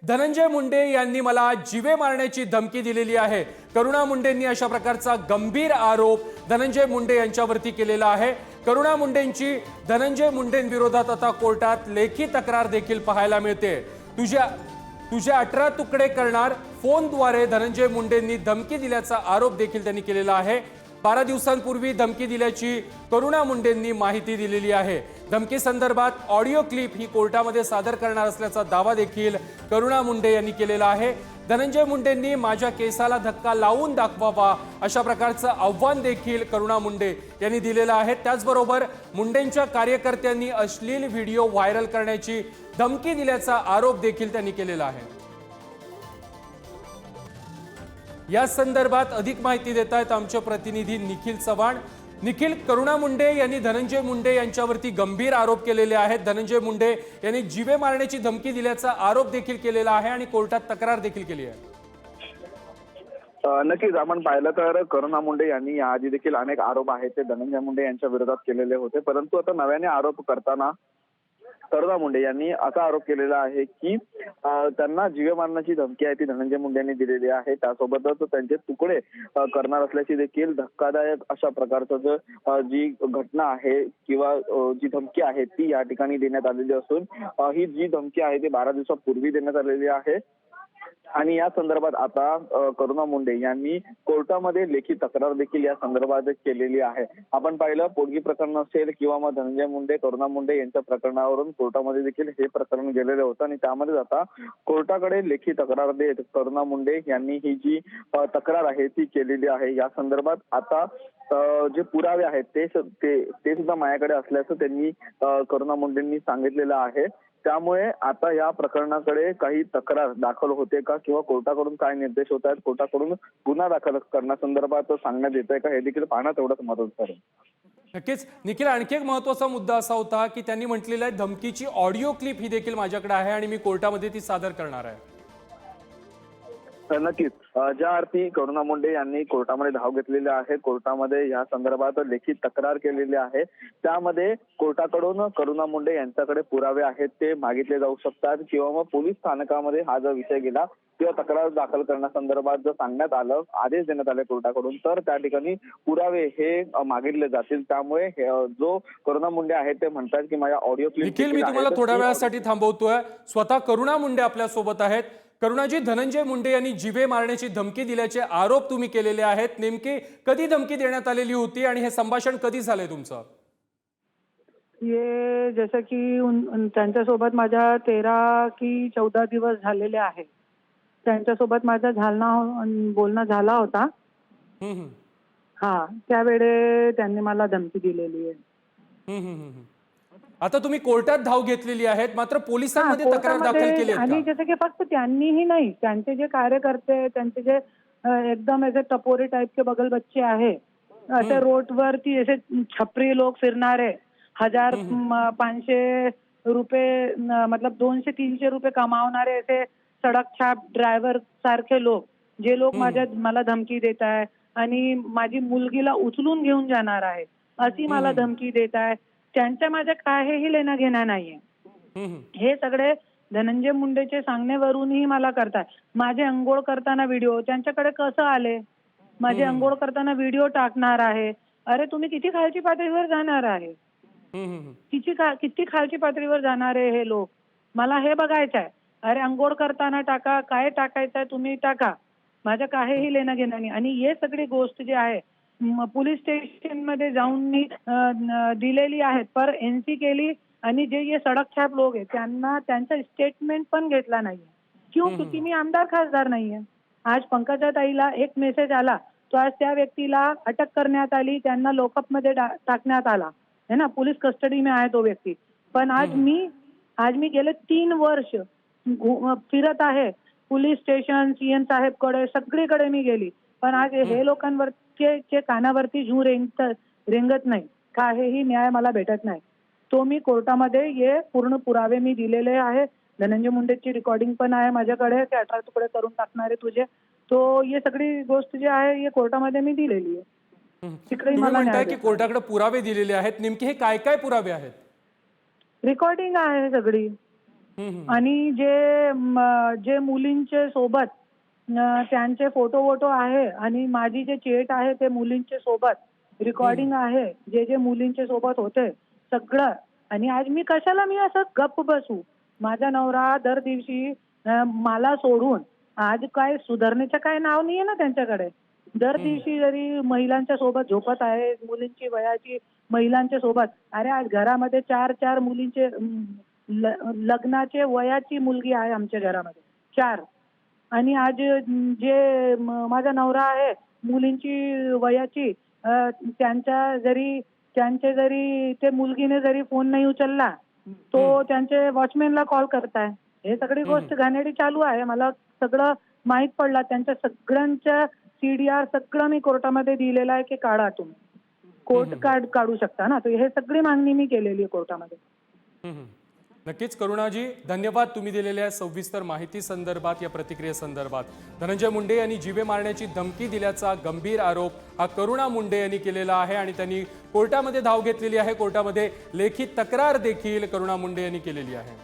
धनंजय मुंडे यांनी मला जीवे मारण्याची धमकी दिलेली आहे। करुणा मुंडेंनी अशा प्रकारचा गंभीर आरोप धनंजय मुंडे यांच्यावरती केलेला आहे। करुणा मुंडेंची धनंजय मुंडेंविरोधात आता कोर्टात लेखी तक्रार देखील पाहायला मिळते। तुझे 18 तुकडे करणार फोनद्वारे धनंजय मुंडेंनी धमकी दिल्याचा आरोप देखील त्यांनी केलेला आहे। 12 दिवसांपूर्वी धमकी दिल्याची करुणा मुंडेंनी माहिती दिलेली आहे। धमकी संदर्भात ऑडिओ क्लिप ही कोर्टामध्ये सादर करणार असल्याचा दावा देखील करुणा मुंडे यांनी केलेला आहे। धनंजय मुंडेंनी माझ्या केसाला धक्का लावून दाखवावा अशा प्रकारचं आव्हान देखील करुणा मुंडे यांनी दिलेलं आहे। त्याचबरोबर मुंडेंच्या कार्यकर्त्यांनी अश्लील व्हिडिओ व्हायरल करण्याची धमकी दिल्याचा आरोप देखील त्यांनी केलेला आहे। या संदर्भात अधिक माहिती देत आहेत आमचे प्रतिनिधी निखिल चव्हाण। निखिल, करुणा मुंडे यांनी धनंजय मुंडे यांच्यावरती गंभीर आरोप केलेले आहेत। धनंजय मुंडे यांनी जीवे मारण्याची धमकी दिल्याचा आरोप देखील केलेला आहे आणि कोर्टात तक्रार देखील केली आहे। नक्कीच आपण पाहिलं तर करुणा मुंडे यांनी याआधी देखील अनेक आरोप आहेत ते धनंजय मुंडे यांच्या विरोधात केलेले होते, परंतु आता नव्याने आरोप करताना करुणा मुंडे यांनी असा आरोप केलेला आहे की त्यांना जीवे मारण्याची धमकी आहे ती धनंजय मुंडे यांनी दिलेली आहे। त्यासोबतच त्यांचे तुकडे करणार असल्याची देखील धक्कादायक अशा प्रकारचं जी घटना आहे किंवा जी धमकी आहे ती या ठिकाणी देण्यात आलेली असून ही जी धमकी आहे ती 12 दिवसापूर्वी देण्यात आलेली आहे। आणि या संदर्भात आता करुणा मुंडे यांनी कोर्टामध्ये लेखी तक्रार देखील या संदर्भात केलेली आहे। आपण पाहिलं पोटगी प्रकरण असेल किंवा मग धनंजय मुंडे करुणा मुंडे यांच्या प्रकरणावरून कोर्टामध्ये देखील हे प्रकरण गेलेलं होतं आणि त्यामध्ये आता कोर्टाकडे लेखी तक्रार देत करुणा मुंडे यांनी ही जी तक्रार आहे ती केलेली आहे। या संदर्भात आता जे पुरावे आहेत ते सुद्धा माझ्याकडे असल्याचं त्यांनी करुणा मुंडेंनी सांगितलेलं आहे। त्यामुळे आता या प्रकरणाकडे काही तक्रार दाखल होते का किंवा कोर्टाकडून काय निर्देश होत आहेत, कोर्टाकडून गुन्हा दाखल करण्यासंदर्भात सांगण्यात येत आहे का हे देखील पाहणं तेवढंच महत्त्वाचं ठरेल। नक्कीच निखिल, आणखी एक महत्त्वाचा मुद्दा असा होता की त्यांनी म्हटलेलं आहे धमकीची ऑडिओ क्लिप ही देखील माझ्याकडे आहे आणि मी कोर्टामध्ये ती सादर करणार आहे। नक्कीच ज्या अर्थी करुणा मुंडे यांनी कोर्टामध्ये धाव घेतलेली आहे, कोर्टामध्ये या संदर्भात लेखी तक्रार केलेली आहे, त्यामध्ये कोर्टाकडून करुणा मुंडे यांच्याकडे पुरावे आहेत ते मागितले जाऊ शकतात किंवा मग पोलीस स्थानकामध्ये हा जर विषय गेला किंवा तक्रार दाखल करण्यासंदर्भात जर सांगण्यात आलं, आदेश देण्यात आले कोर्टाकडून, तर त्या ठिकाणी पुरावे हे मागितले जातील। त्यामुळे जो करुणा मुंडे आहेत ते म्हणतात की माझ्या ऑडिओ क्लिप निखिल, मी तुम्हाला थोड्या वेळासाठी थांबवतोय। स्वतः करुणा मुंडे आपल्या सोबत आहेत। करुणाजी, धनंजय मुंडे यांनी जीवे मारण्याची धमकी दिल्याचे आरोप तुम्ही केलेले आहेत, नेमकी कधी धमकी देण्यात आलेली होती आणि हे संभाषण कधी झाले तुमचं? ये जसं की त्यांच्यासोबत माझ्या 13 की 14 दिवस झालेले आहे। त्यांच्यासोबत माझा बोलणं झाला होता। हा, त्यावेळे त्यांनी मला धमकी दिलेली आहे। आता तुम्ही कोर्टात धाव घेतलेली आहेत, मात्र पोलिसांमध्ये तक्रार दाखल केली आहे आणि जसं की फक्त त्यांनीही नाही, त्यांचे जे कार्यकर्ते, त्यांचे जे एकदम ऐसे टपोरी टाइप के बगल बच्चे आहे, असे रोडवरती ऐसे छपरी लोक फिरणारे 1500 रुपये मतलब 200-300 रुपये कमावणारे ऐसे सडक छाप ड्रायव्हर सारखे लोक, जे लोक मला धमकी देत आहे आणि माझी मुलगीला उचलून घेऊन जाणार आहे अशी मला धमकी देत आहे, त्यांच्या माझ्या काहीही लेणं घेणं नाहीये। हे सगळे धनंजय मुंडेचे सांगण्यावरूनही मला करताय। माझे अंघोळ करताना व्हिडिओ त्यांच्याकडे कसं आले? माझे अंघोळ करताना व्हिडिओ टाकणार आहे। अरे तुम्ही किती खालची पातळीवर जाणार आहे? किती खालची पातळीवर जाणार आहे हे लोक? मला हे बघायचं आहे। अरे अंघोळ करताना टाका, काय टाकायचंय तुम्ही टाका, माझ्या काहीही लेणं घेणं नाही। आणि हे सगळी गोष्ट जी आहे पोलीस स्टेशन मध्ये जाऊन मी दिलेली आहेत, पर एनसी केली आणि जे ये सडक छाप लोक आहेत त्यांना त्यांचा स्टेटमेंट पण घेतला नाहीये। क्योंकि मी आमदार खासदार नाहीये। आज पंकजा ताईला एक मेसेज आला, तो आज त्या व्यक्तीला अटक करण्यात आली, त्यांना लॉकअप मध्ये टाकण्यात आला है ना, पोलीस कस्टडी में आहे तो व्यक्ती। पण आज मी गेले 3 वर्ष फिरत आहे पोलीस स्टेशन, सीएम साहेबकडे, सगळीकडे मी गेली, पण आज हे लोकांवरचे कानावरती झू रेंगत नाही, काहीही न्याय मला भेटत नाही। तो मी कोर्टामध्ये ये पूर्ण पुरावे मी दिलेले आहे। धनंजय मुंडेची रेकॉर्डिंग पण आहे माझ्याकडे की 18 तुकडे करून टाकणारे तुझे, तो ये सगळी गोष्ट जी आहे ये कोर्टामध्ये मी दिलेली आहे। तिकडे मला म्हणताय की कोर्टाकडे पुरावे दिलेले आहेत, नेमके हे काय काय पुरावे आहेत? रेकॉर्डिंग आहे सगळी। आणि जे मुलींचे सोबत त्यांचे फोटो वोटो आहे आणि माझी जे चेट आहे ते मुलींचे सोबत रेकॉर्डिंग आहे जे मुलींचे सोबत होते सगळं. आणि आज मी कशाला असं गप्प बसू. माझा नवरा दर दिवशी मला सोडून आज काय सुधारण्याचं काय नाव नाहीये ना त्यांच्याकडे. दर दिवशी जरी महिलांच्या सोबत झोपत आहे, मुलींची वयाची महिलांच्या सोबत. अरे आज घरामध्ये 4 मुलींचे लग्नाचे वयाची मुलगी आहे आमच्या घरामध्ये 4. आणि आज जे माझा नवरा आहे मुलींची वयाची त्यांचे जरी ते मुलगीने जरी फोन नाही उचलला तो त्यांचे वॉचमॅनला कॉल करताय. हे सगळी गोष्ट घाणेरडी चालू आहे. मला सगळं माहित पडलं. त्यांच्या सगळ्यांच्या CDR सगळं मी कोर्टामध्ये दिलेलं आहे की काढा तुम्ही. कोर्ट काढू शकता ना. तर हे सगळी मागणी मी केलेली आहे कोर्टामध्ये. नक्कीच करुणाजी, धन्यवाद तुम्ही दिलेल्या सविस्तर माहिती संदर्भात, या प्रतिक्रियेसंदर्भात. धनंजय मुंडे यांनी जीवे मारण्याची धमकी दिल्याचा गंभीर आरोप हा करुणा मुंडे यांनी केलेला आहे आणि त्यांनी कोर्टामध्ये धाव घेतलेली आहे. कोर्टामध्ये लेखी तक्रार देखील करुणा मुंडे यांनी केलेली आहे.